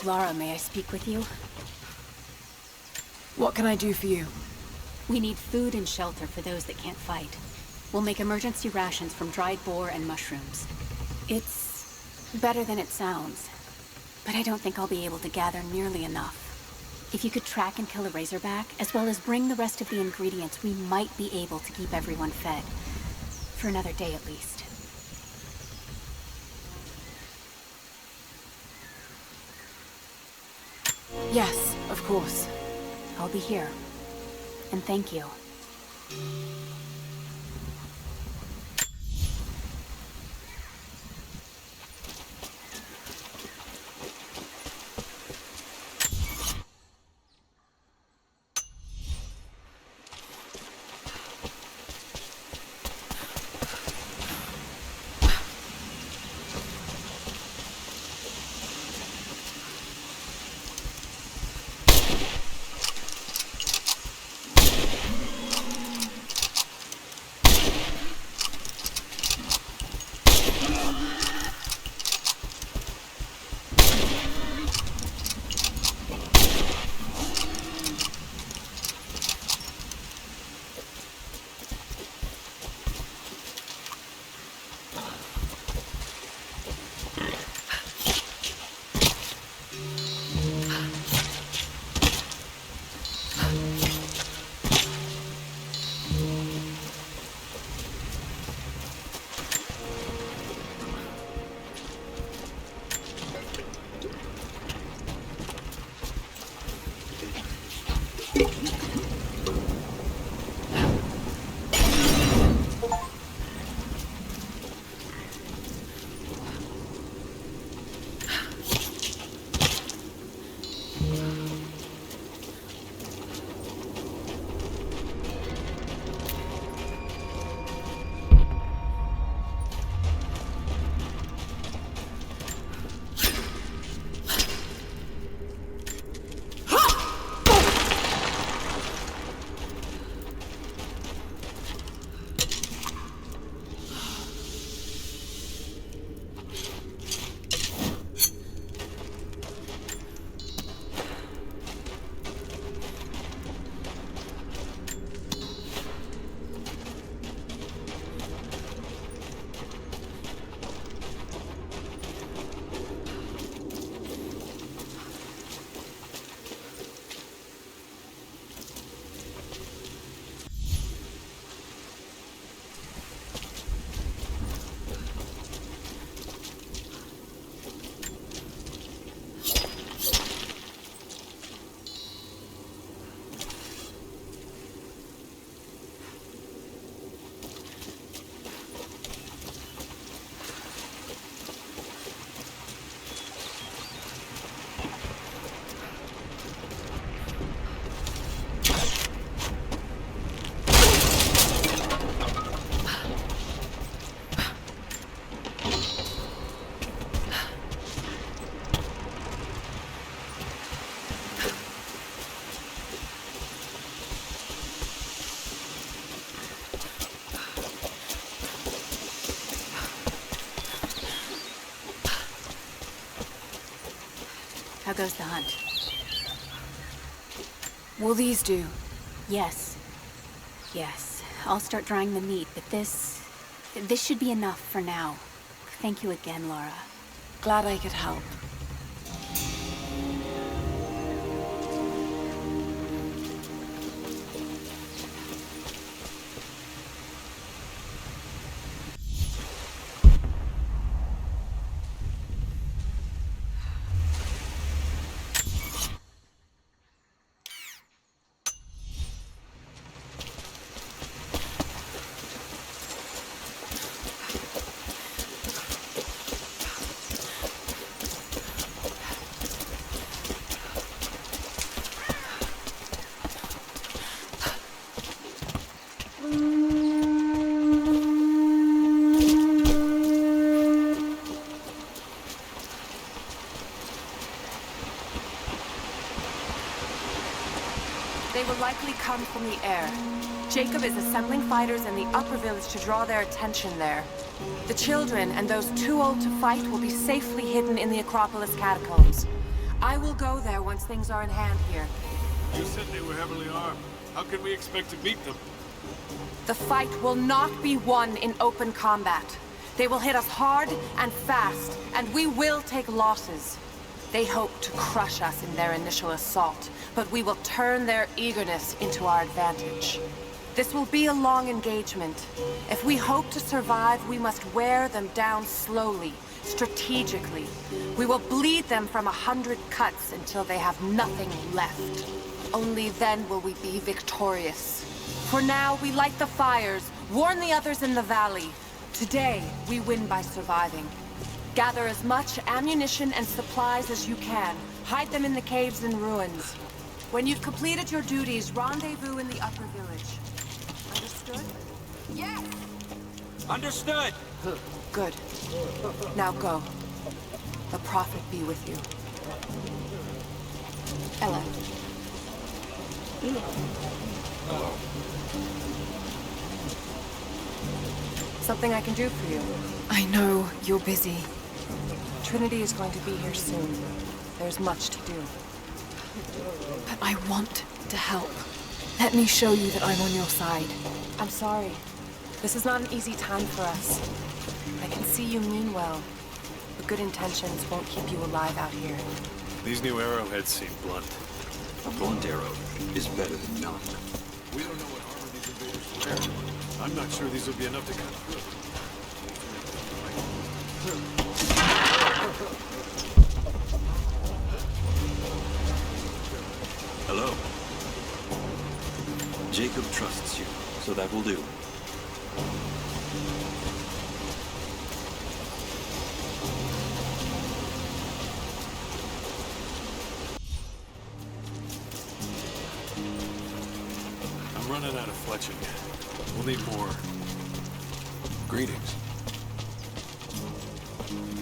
Lara, may I speak with you? What can I do for you? We need food and shelter for those that can't fight. We'll make emergency rations from dried boar and mushrooms. It's better than it sounds, but I don't think I'll be able to gather nearly enough. If you could track and kill a razorback, as well as bring the rest of the ingredients, we might be able to keep everyone fed. For another day at least. Yes, of course. I'll be here. And thank you. How goes the hunt? Will these do? Yes. Yes. I'll start drying the meat, but this should be enough for now. Thank you again, Lara. Glad I could help. They will likely come from the air. Jacob is assembling fighters in the upper village to draw their attention there. The children and those too old to fight will be safely hidden in the Acropolis catacombs. I will go there once things are in hand here. You said they were heavily armed. How can we expect to beat them? The fight will not be won in open combat. They will hit us hard and fast, and we will take losses. They hope to crush us in their initial assault, but we will turn their eagerness into our advantage. This will be a long engagement. If we hope to survive, we must wear them down slowly, strategically. We will bleed them from 100 cuts until they have nothing left. Only then will we be victorious. For now, we light the fires, warn the others in the valley. Today, we win by surviving. Gather as much ammunition and supplies as you can. Hide them in the caves and ruins. When you've completed your duties, rendezvous in the upper village. Understood? Yes! Understood! Good. Now go. The Prophet be with you. Ella. Something I can do for you. I know you're busy. Trinity is going to be here soon. There's much to do. But I want to help. Let me show you that I'm on your side. I'm sorry. This is not an easy time for us. I can see you mean well, but good intentions won't keep you alive out here. These new arrowheads seem blunt. A blunt arrow is better than none. We don't know what armor these invaders wear. I'm not sure these will be enough to cut through. Hello. Jacob trusts you, so that will do. I'm running out of fletching. We'll need more. Greetings.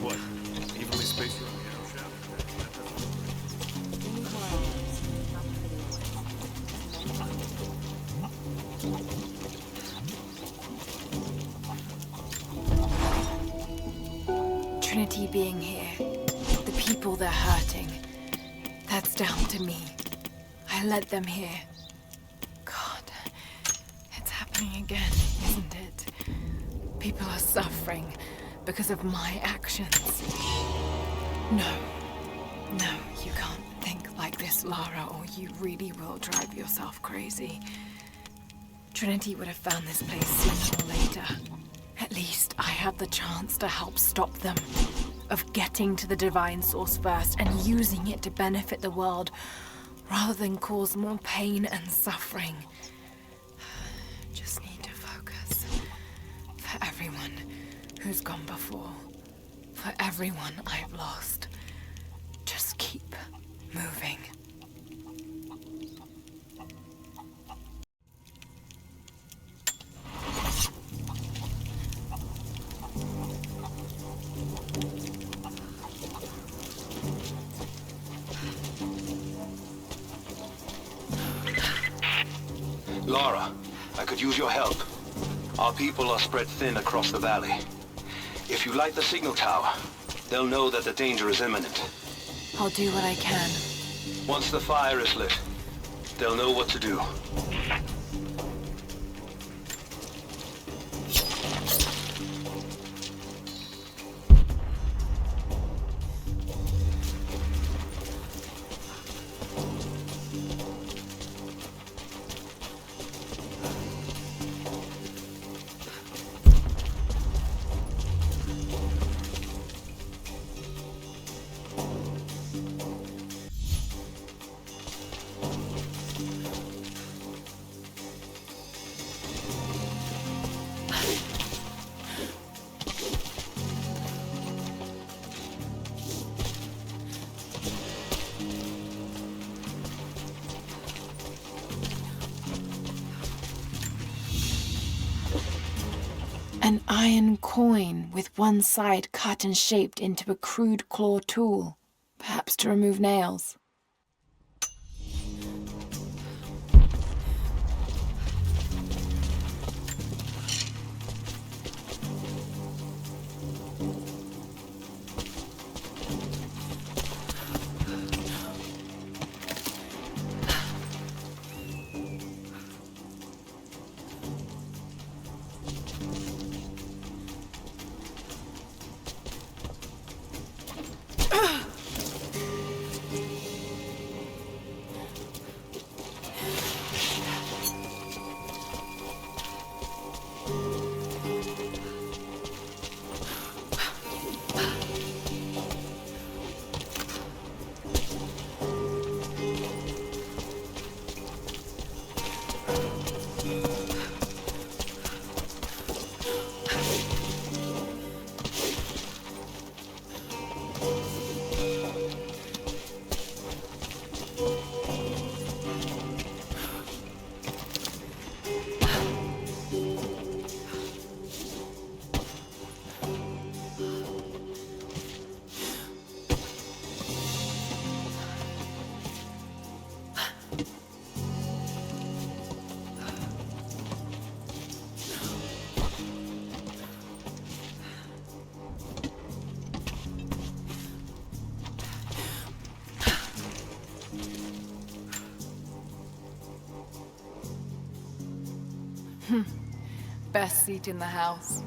What? Evenly spaced around the arrow shaft? Trinity being here, the people they're hurting, that's down to me. I led them here. God, it's happening again, isn't it? People are suffering because of my actions. No, you can't think like this, Lara, or you really will drive yourself crazy. Trinity would have found this place sooner or later. At least I had the chance to help stop them. Of getting to the divine source first and using it to benefit the world, rather than cause more pain and suffering. Just need to focus. For everyone who's gone before. For everyone I've lost. Just keep moving. Lara, I could use your help. Our people are spread thin across the valley. If you light the signal tower, they'll know that the danger is imminent. I'll do what I can. Once the fire is lit, they'll know what to do. An iron coin with one side cut and shaped into a crude claw tool, perhaps to remove nails. Best seat in the house.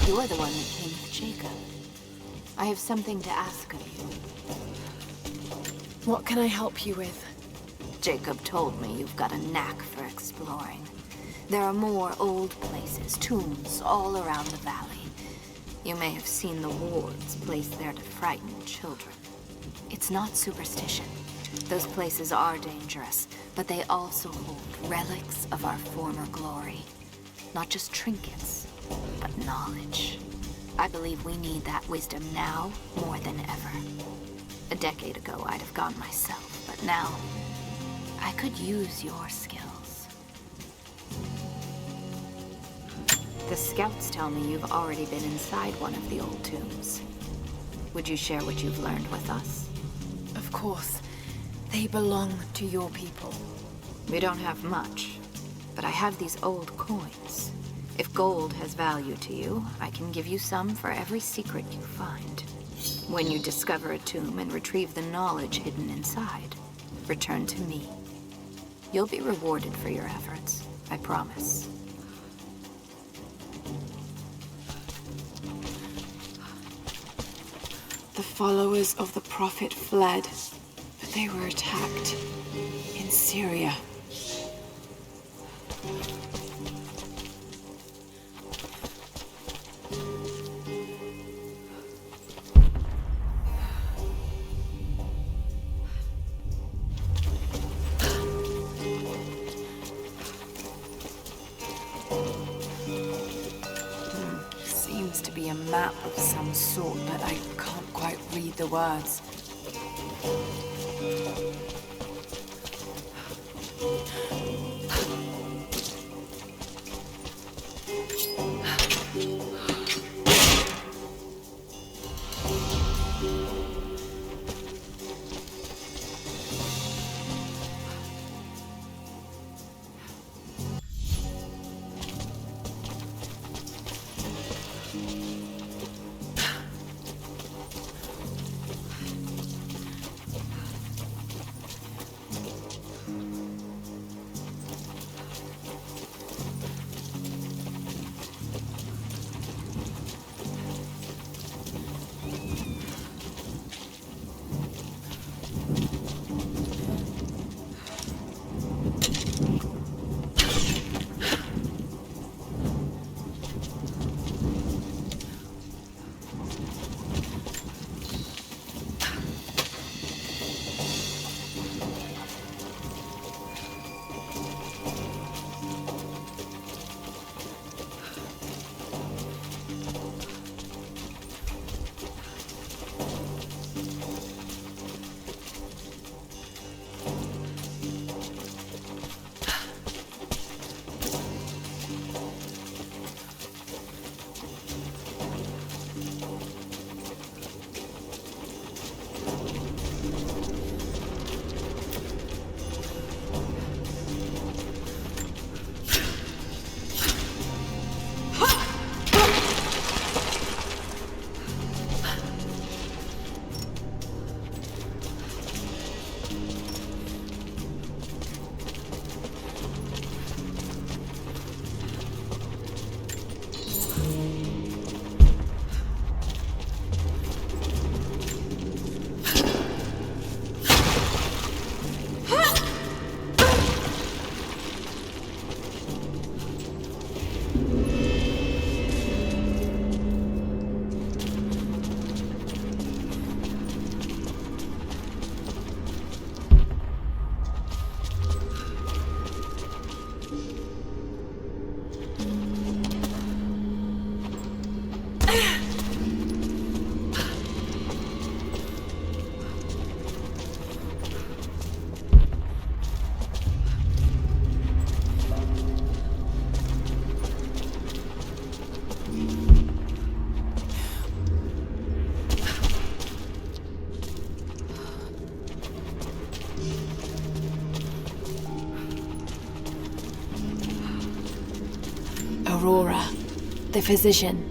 You're the one that came with Jacob. I have something to ask of you. What can I help you with? Jacob told me you've got a knack for exploring. There are more old places, tombs, all around the valley. You may have seen the wards placed there to frighten children. It's not superstition. Those places are dangerous, but they also hold relics of our former glory. Not just trinkets, but knowledge. I believe we need that wisdom now more than ever. A decade ago, I'd have gone myself, but now, I could use your skills. The scouts tell me you've already been inside one of the old tombs. Would you share what you've learned with us? Of course. They belong to your people. We don't have much, but I have these old coins. If gold has value to you, I can give you some for every secret you find. When you discover a tomb and retrieve the knowledge hidden inside, return to me. You'll be rewarded for your efforts, I promise. The followers of the Prophet fled, but they were attacked in Syria. Seems to be a map of some sort, but I can't quite read the words. Aurora, the physician.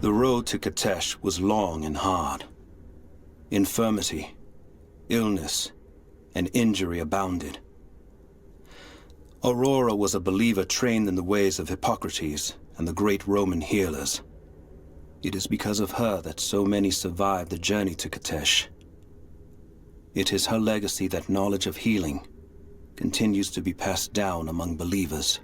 The road to Katesh was long and hard. Infirmity, illness, and injury abounded. Aurora was a believer trained in the ways of Hippocrates and the great Roman healers. It is because of her that so many survived the journey to Katesh. It is her legacy that knowledge of healing continues to be passed down among believers.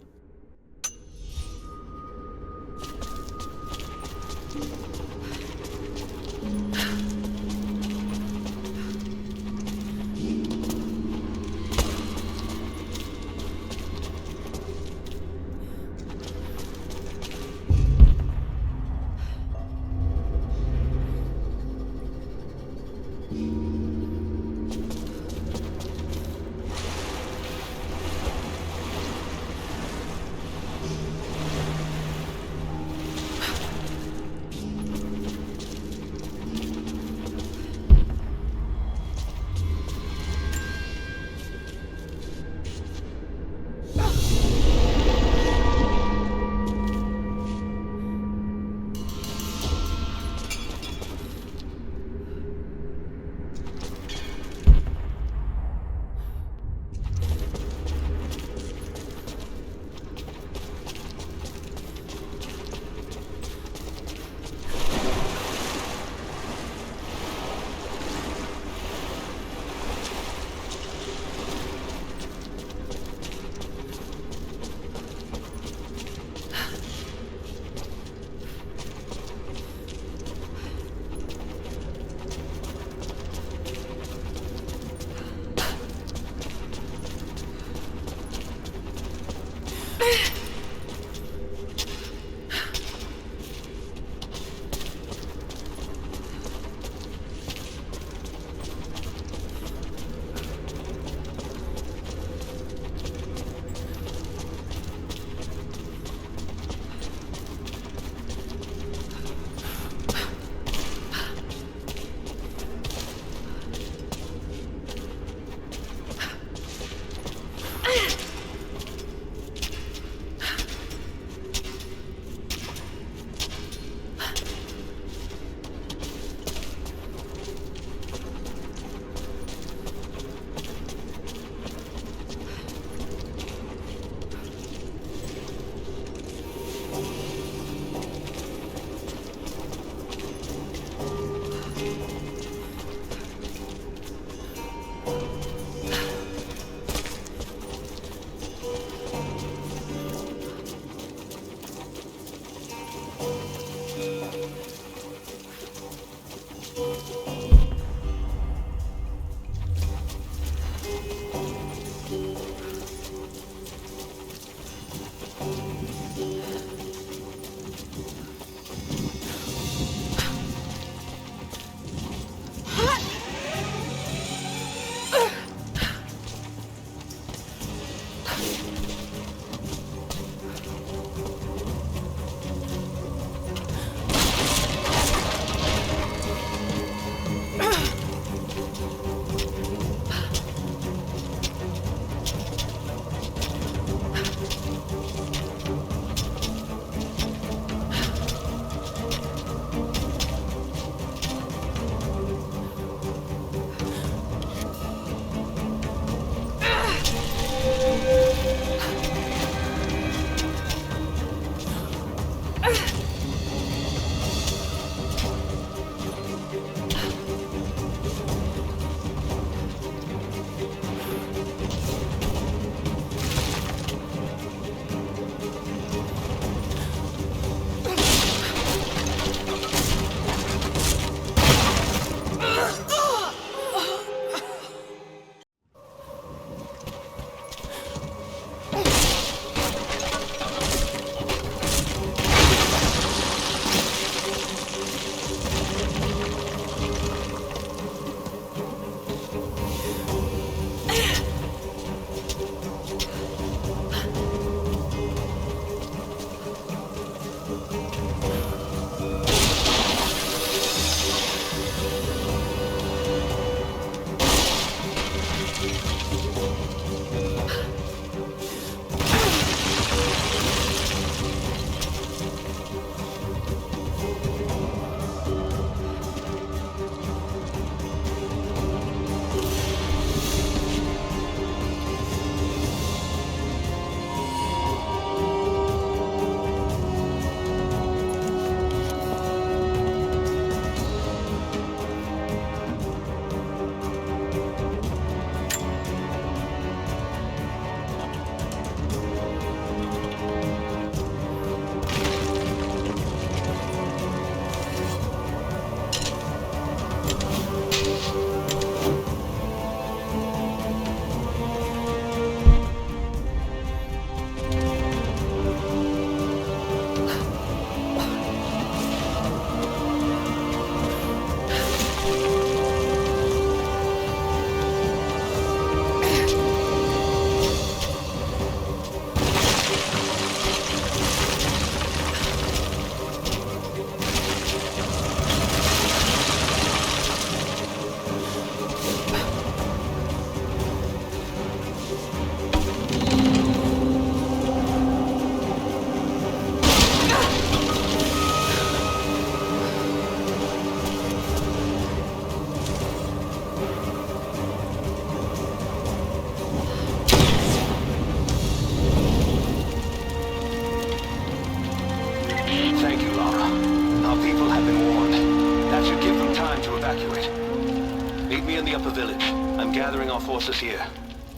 evacuate. Meet me in the upper village. I'm gathering our forces here.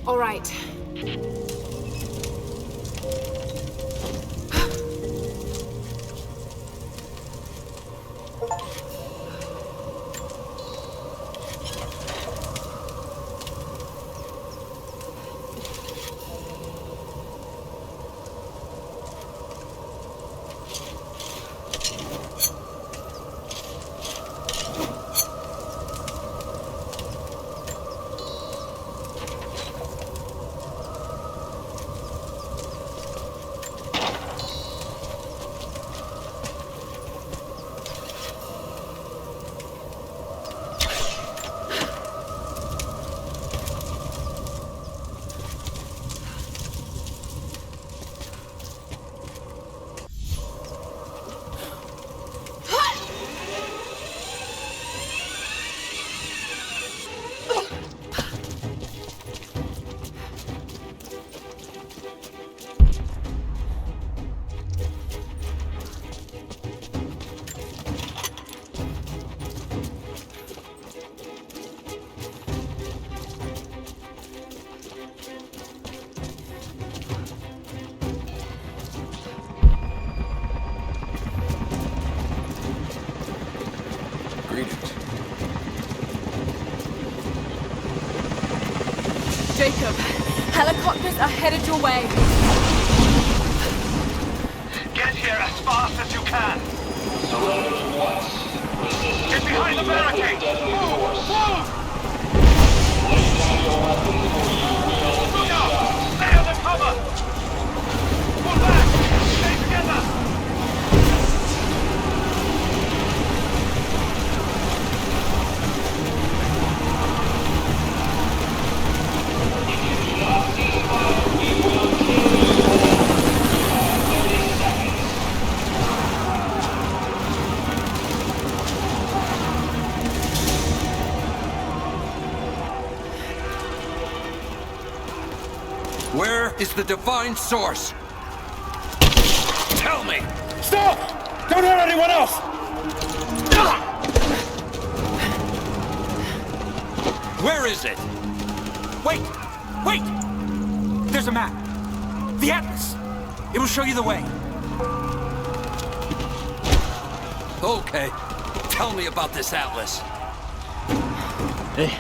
All right. Jacob, helicopters are headed your way. Get here as fast as you can. Get behind the barricade. Move! Now, stay under cover. Pull back. Stay together. Where is the divine source? Tell me! Stop! Don't hurt anyone else! Where is it? Wait! Wait! There's a map. The Atlas. It will show you the way. Okay. Tell me about this Atlas. Hey.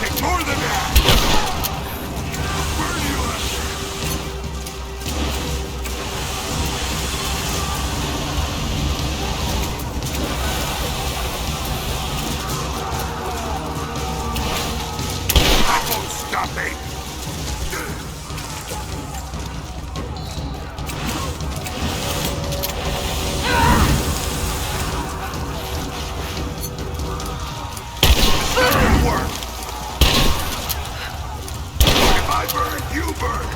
Take more than that! Burn you up! That won't stop me! I burn, you burn!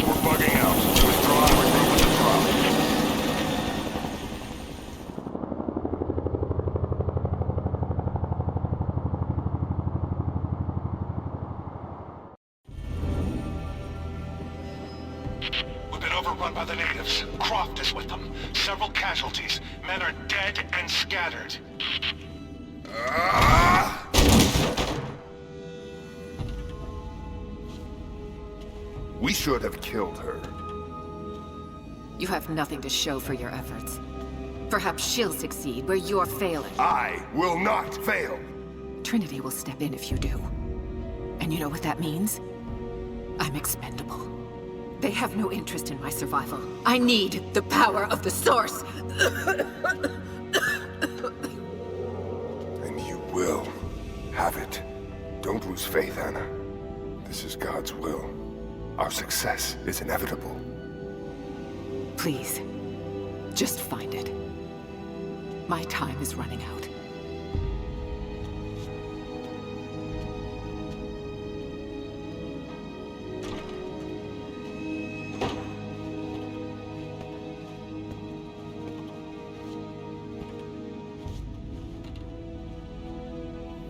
We're bugging out. Withdraw and regroup with the drop. We've been overrun by the natives. Croft is with them. Several casualties. Men are dead and scattered. We should have killed her. You have nothing to show for your efforts. Perhaps she'll succeed where you're failing. I will not fail. Trinity will step in if you do. And you know what that means? I'm expendable. They have no interest in my survival. I need the power of the Source! And you will have it. Don't lose faith, Anna. This is God's will. Our success is inevitable. Please, just find it. My time is running out.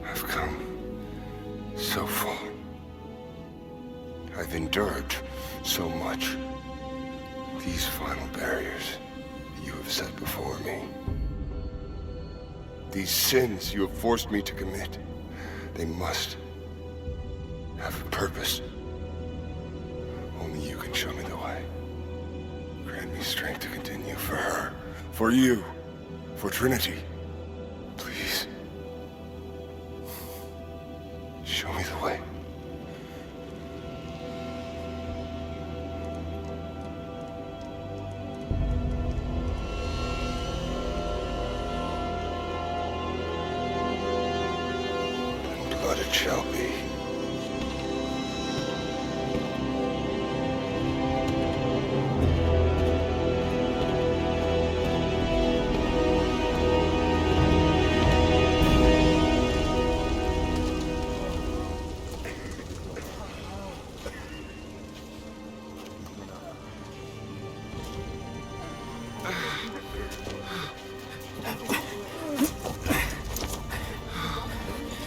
I've come so far. I've endured so much. These final barriers that you have set before me. These sins you have forced me to commit. They must have a purpose. Only you can show me the way. Grant me strength to continue for her, for you, for Trinity. Please. Show me the way. And blood it shall be.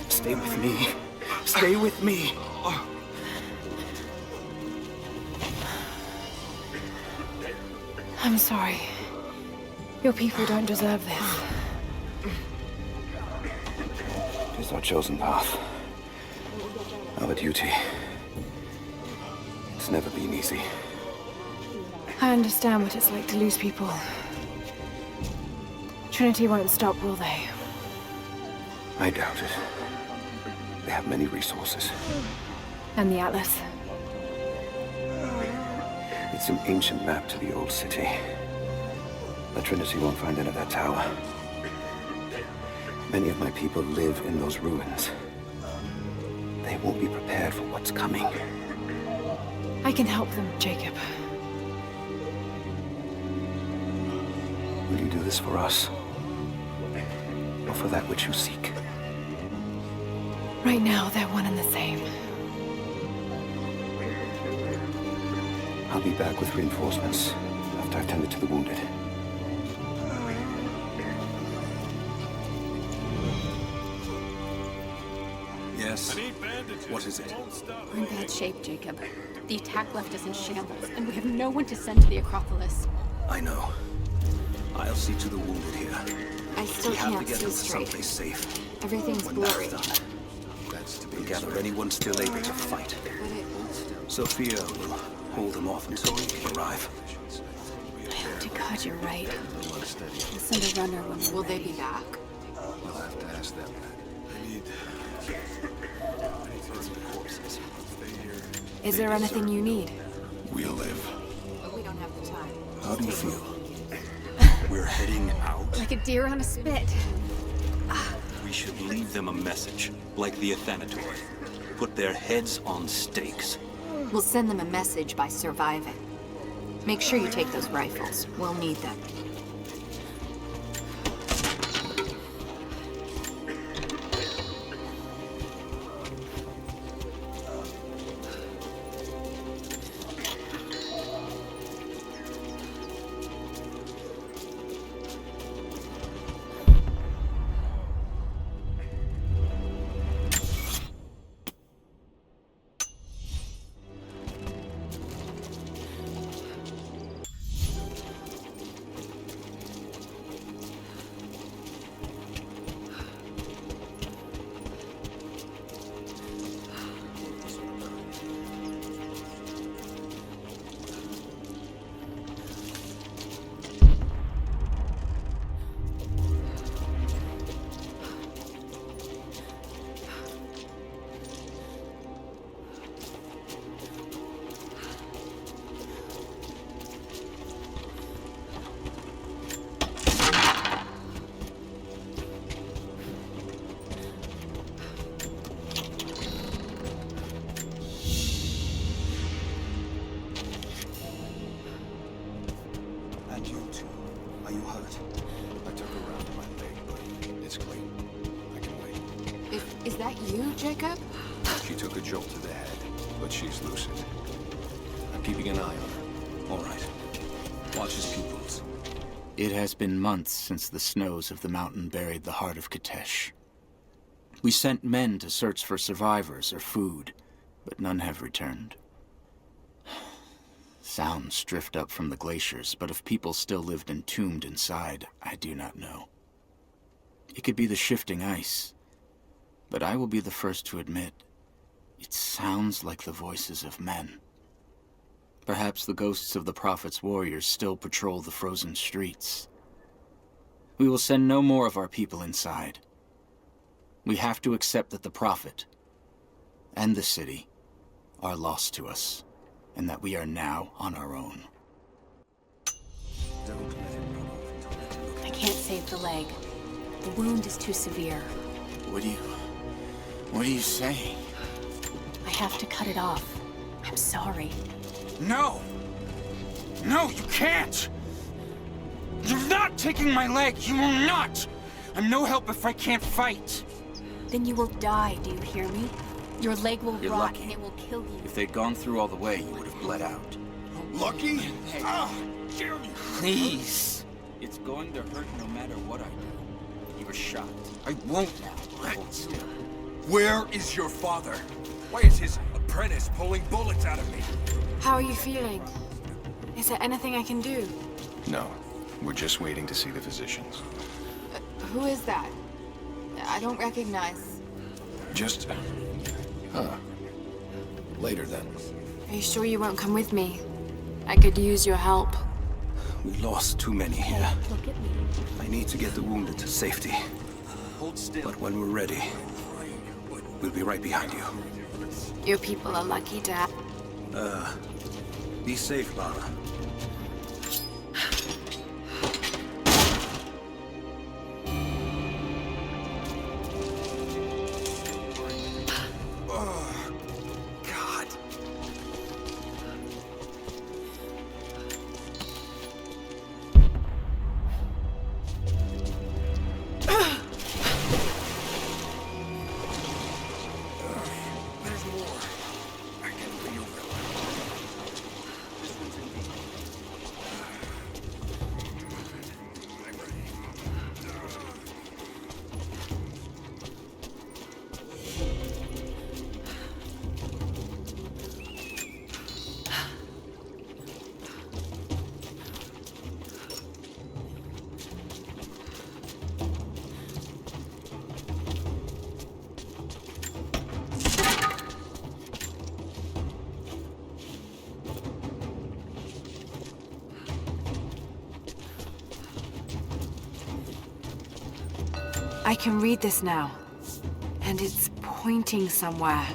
Stay with me. Stay with me. I'm sorry. Your people don't deserve this. It is our chosen path. Our duty. It's never been easy. I understand what it's like to lose people. Trinity won't stop, will they? I doubt it. They have many resources. And the Atlas? It's an ancient map to the old city. The Trinity won't find it at that tower. Many of my people live in those ruins. They won't be prepared for what's coming. I can help them, Jacob. Will you do this for us? Or for that which you seek? Right now, they're one and the same. I'll be back with reinforcements after I've tended to the wounded. Yes. I need band What is it? We're in bad shape, Jacob. The attack left us in shambles, and we have no one to send to the Acropolis. I know. I'll see to the wounded here. I still We have to can't get see them to straight. someplace safe. Everything's When blurry. that's done, we'll gather anyone still able to fight. Sophia will hold them off until we can arrive. I hope to God you're right. We'll send a runner when we're Will they ready. be back? We'll have to ask them. Is there anything you need? We'll live. But we don't have the time. How do you feel? We're heading out. Like a deer on a spit. We should leave them a message, like the Athanatory. Put their heads on stakes. We'll send them a message by surviving. Make sure you take those rifles. We'll need them. And you too. Are you hurt? I took her around my leg, but it's clean. I can wait. Is that you, Jacob? She took a jolt to the head, but she's lucid. I'm keeping an eye on her. All right. Watch his pupils. It has been months since the snows of the mountain buried the heart of Katesh. We sent men to search for survivors or food, but none have returned. Sounds drift up from the glaciers, but if people still lived entombed inside, I do not know. It could be the shifting ice, but I will be the first to admit, it sounds like the voices of men. Perhaps the ghosts of the Prophet's warriors still patrol the frozen streets. We will send no more of our people inside. We have to accept that the Prophet and the city are lost to us, and that we are now on our own. Don't let him run off until we can look. I can't save the leg. The wound is too severe. What are you saying? I have to cut it off. I'm sorry. No! No, you can't! You're not taking my leg! You will not! I'm no help if I can't fight! Then you will die, do you hear me? Your leg will You're rot lucky. and it will kill you. If they'd gone through all the way, you would have bled out. Lucky? Please! It's going to hurt no matter what I do. You were shot. I won't. Hold still. Where is your father? Why is his apprentice pulling bullets out of me? How are you feeling? Is there anything I can do? No. We're just waiting to see the physicians. Who is that? I don't recognize. Just... Later then. Are you sure you won't come with me? I could use your help. We lost too many here. Look at me. I need to get the wounded to safety. Hold still. But when we're ready, we'll be right behind you. Your people are lucky to have... Be safe, Lara. God. There's more. I can feel them. I can read this now. And it's pointing somewhere.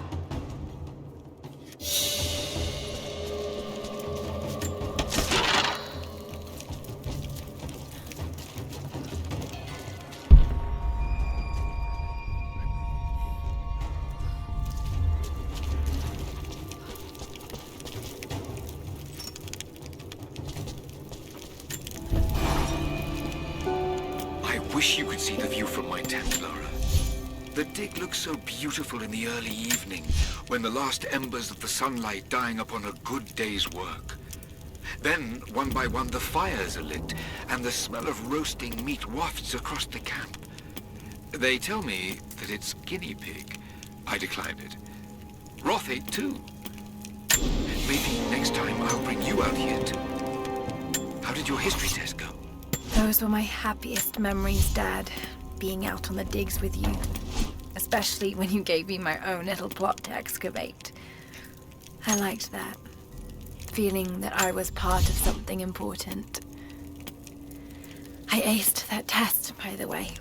I wish you could see the view from my tent, Laura. The dig looks so beautiful in the early evening, when the last embers of the sunlight dying upon a good day's work. Then, one by one, the fires are lit, and the smell of roasting meat wafts across the camp. They tell me that it's guinea pig. I declined it. Roth ate too. Maybe next time I'll bring you out here too. How did your history test go? Those were my happiest memories, Dad. Being out on the digs with you. Especially when you gave me my own little plot to excavate. I liked that. Feeling that I was part of something important. I aced that test, by the way.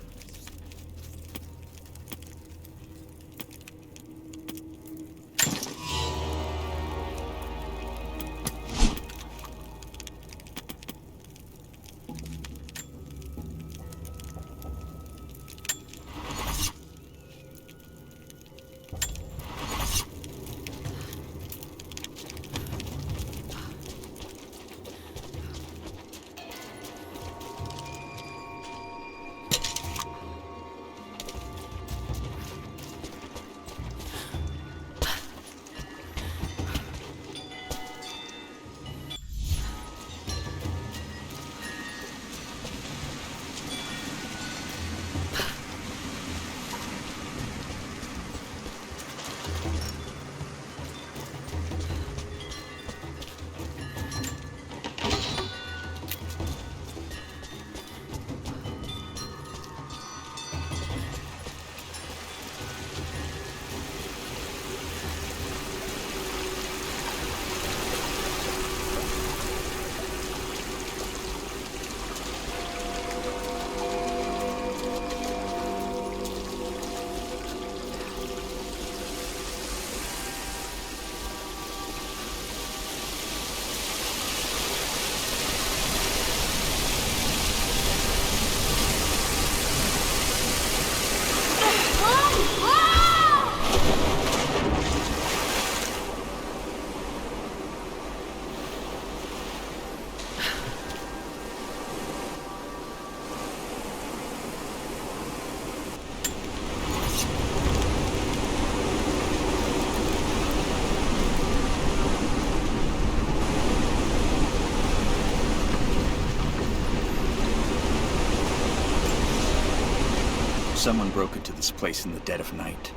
Someone broke into this place in the dead of night.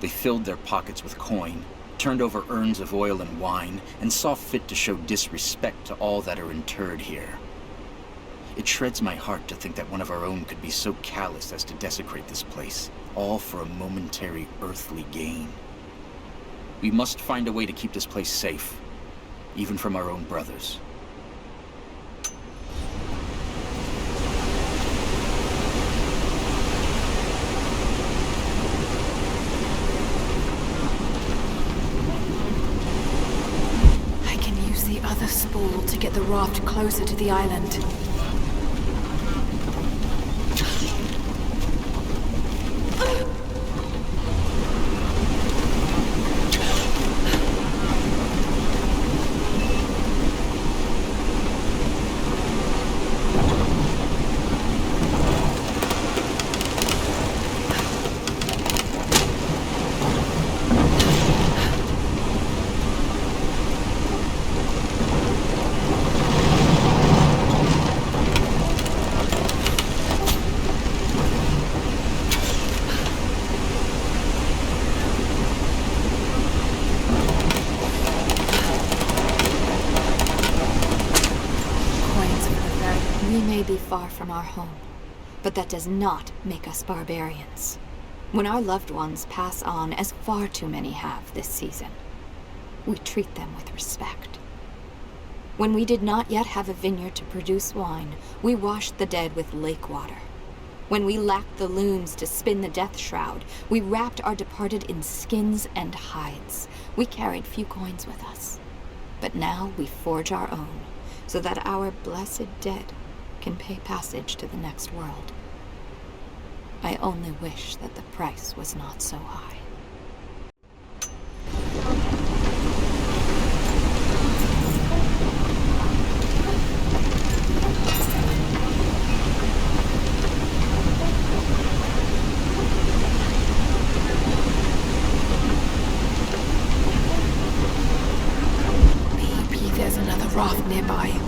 They filled their pockets with coin, turned over urns of oil and wine, and saw fit to show disrespect to all that are interred here. It shreds my heart to think that one of our own could be so callous as to desecrate this place, all for a momentary earthly gain. We must find a way to keep this place safe, even from our own brothers. Other spool to get the raft closer to the island. Be far from our home, but that does not make us barbarians. When our loved ones pass on, as far too many have this season, we treat them with respect. When we did not yet have a vineyard to produce wine, we washed the dead with lake water. When we lacked the looms to spin the death shroud, we wrapped our departed in skins and hides. We carried few coins with us. But now we forge our own, so that our blessed dead can pay passage to the next world. I only wish that the price was not so high. Maybe there's another raft nearby.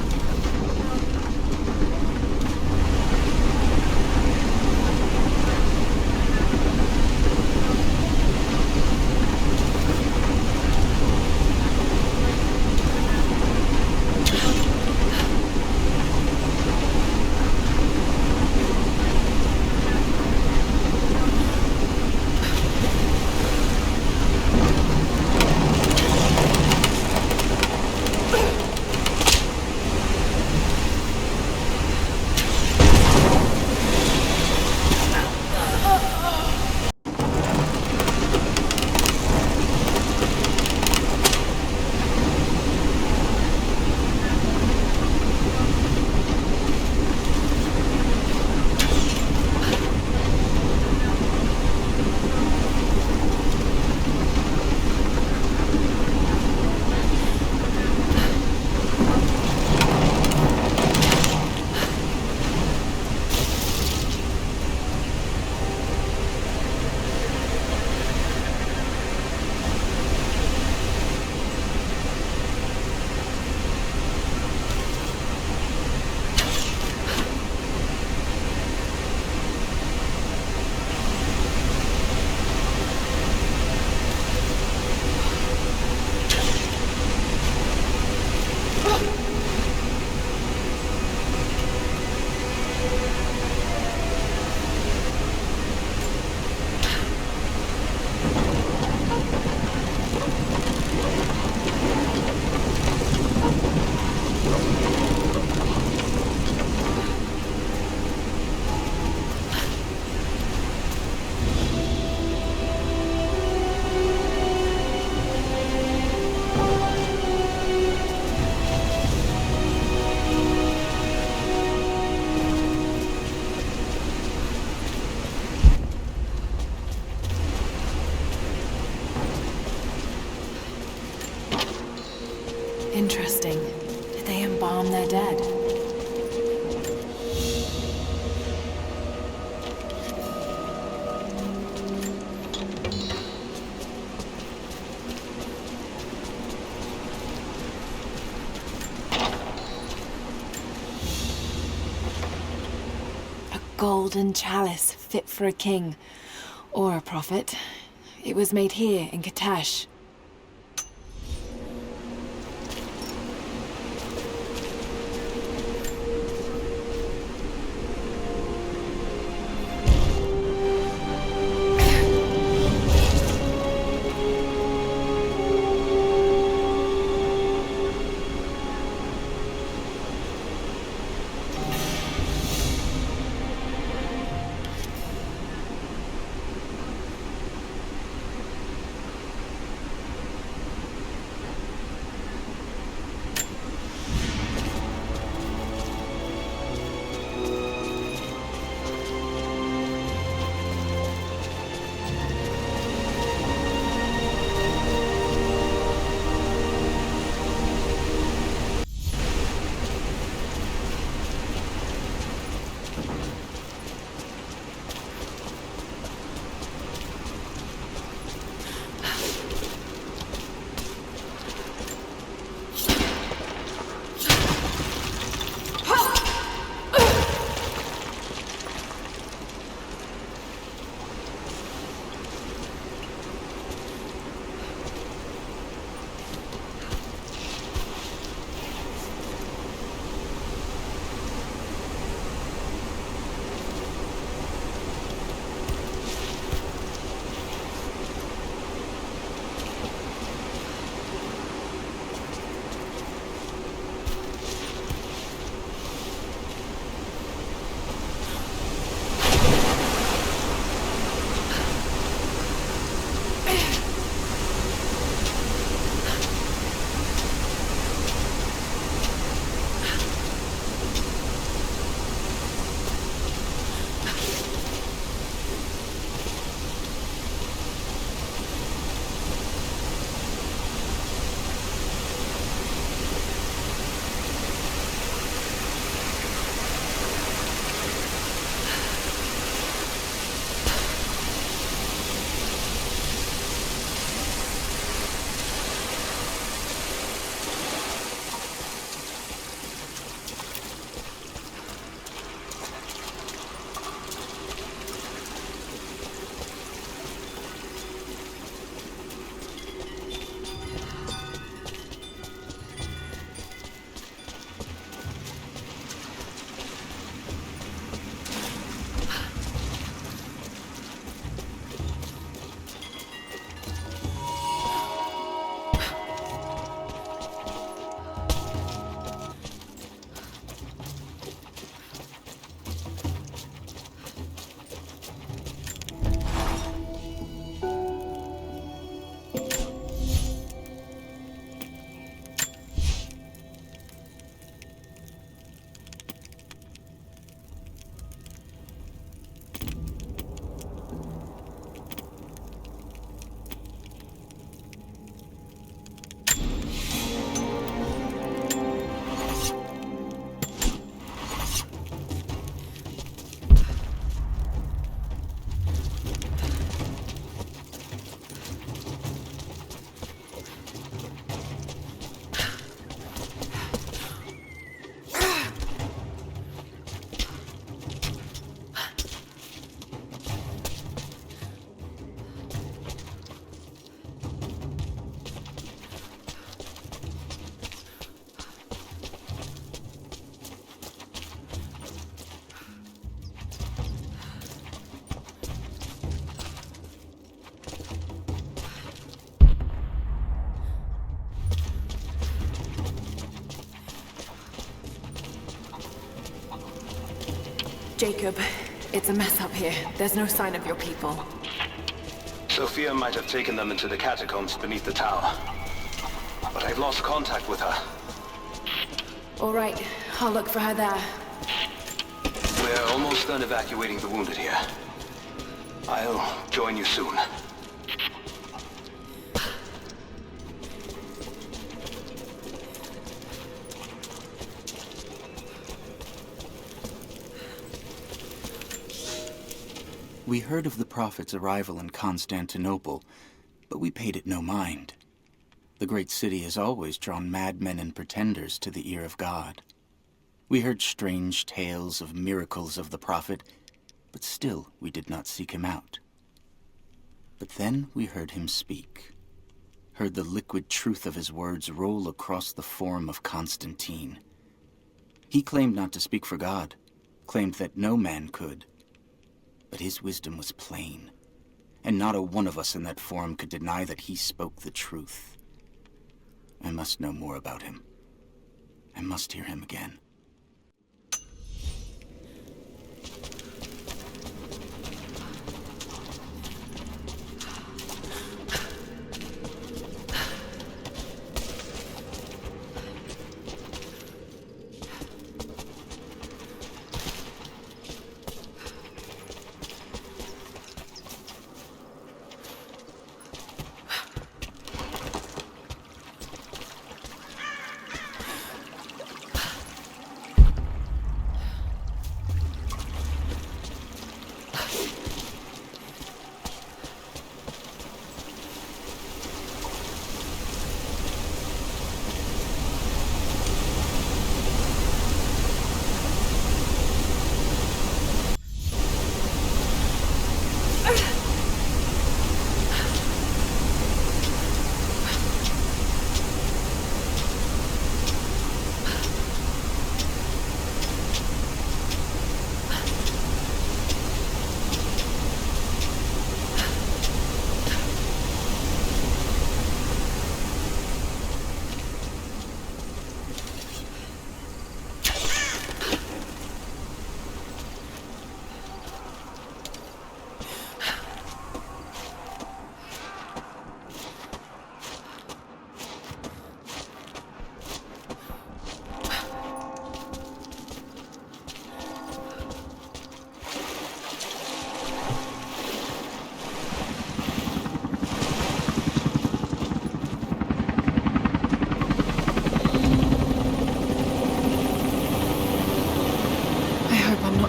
Interesting. Did they embalm their dead? A golden chalice fit for a king. Or a prophet. It was made here in Katash. Jacob, it's a mess up here. There's no sign of your people. Sophia might have taken them into the catacombs beneath the tower. But I've lost contact with her. All right, I'll look for her there. We're almost done evacuating the wounded here. I'll join you soon. We heard of the Prophet's arrival in Constantinople, but we paid it no mind. The great city has always drawn madmen and pretenders to the ear of God. We heard strange tales of miracles of the Prophet, but still we did not seek him out. But then we heard him speak, heard the liquid truth of his words roll across the forum of Constantine. He claimed not to speak for God, claimed that no man could. But his wisdom was plain, and not a one of us in that forum could deny that he spoke the truth. I must know more about him. I must hear him again.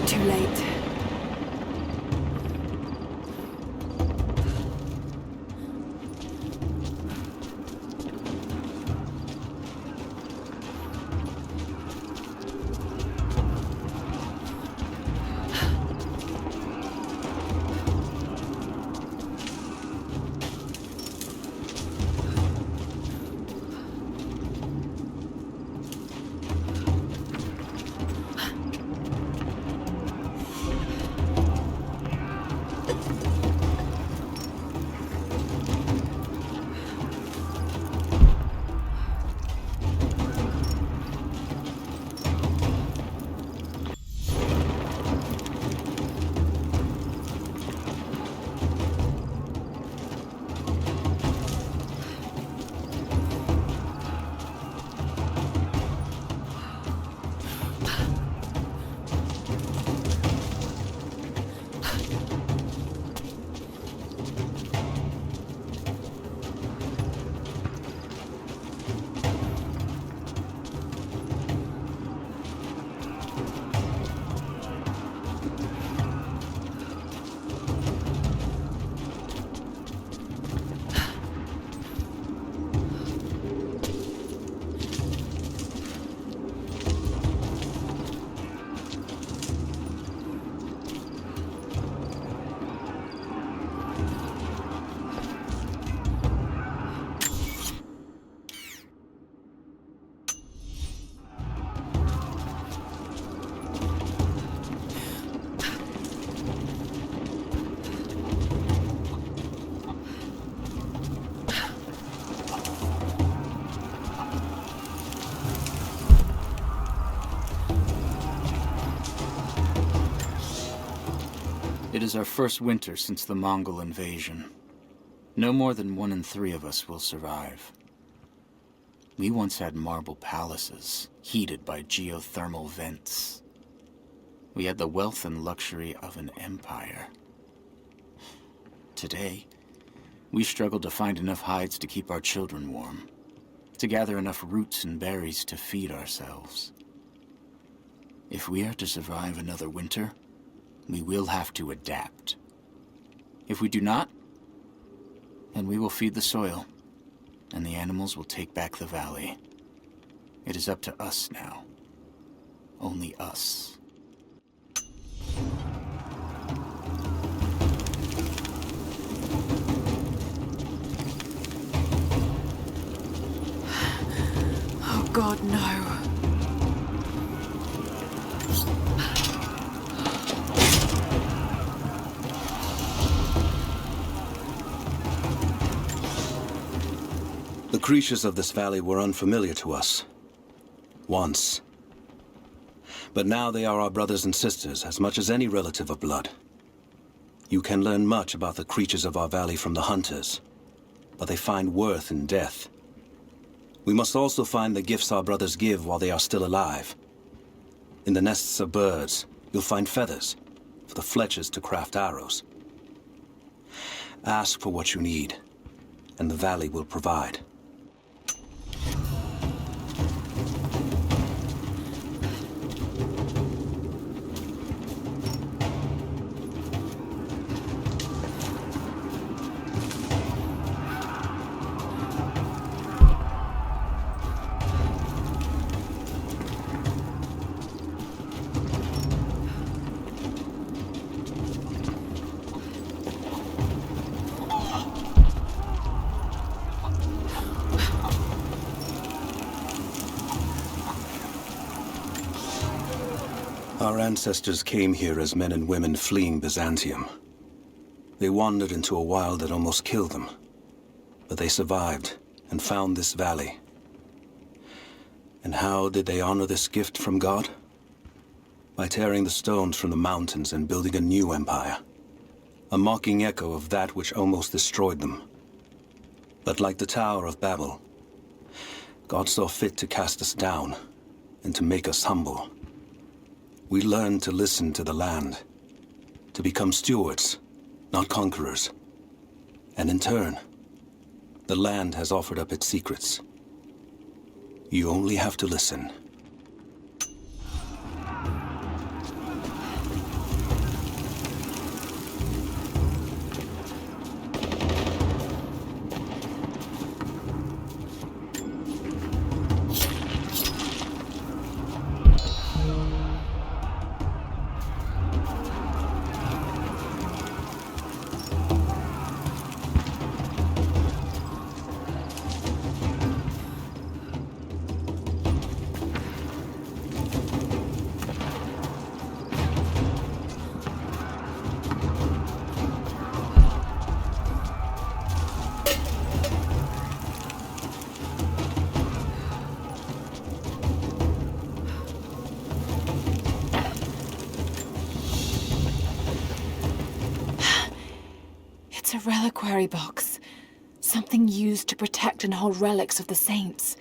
Too late. It is our first winter since the Mongol invasion. No more than 1 in 3 of us will survive. We once had marble palaces, heated by geothermal vents. We had the wealth and luxury of an empire. Today, we struggle to find enough hides to keep our children warm, to gather enough roots and berries to feed ourselves. If we are to survive another winter, we will have to adapt. If we do not, then we will feed the soil, and the animals will take back the valley. It is up to us now. Only us. Oh God, no. The creatures of this valley were unfamiliar to us. Once. But now they are our brothers and sisters as much as any relative of blood. You can learn much about the creatures of our valley from the hunters, but they find worth in death. We must also find the gifts our brothers give while they are still alive. In the nests of birds, you'll find feathers for the fletchers to craft arrows. Ask for what you need, and the valley will provide. Our ancestors came here as men and women fleeing Byzantium. They wandered into a wild that almost killed them. But they survived and found this valley. And how did they honor this gift from God? By tearing the stones from the mountains and building a new empire. A mocking echo of that which almost destroyed them. But like the Tower of Babel, God saw fit to cast us down and to make us humble. We learned to listen to the land, to become stewards, not conquerors. And in turn, the land has offered up its secrets. You only have to listen. It's a reliquary box. Something used to protect and hold relics of the saints.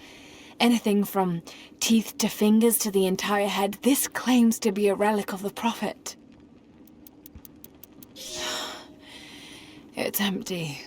Anything from teeth to fingers to the entire head. This claims to be a relic of the Prophet. It's empty.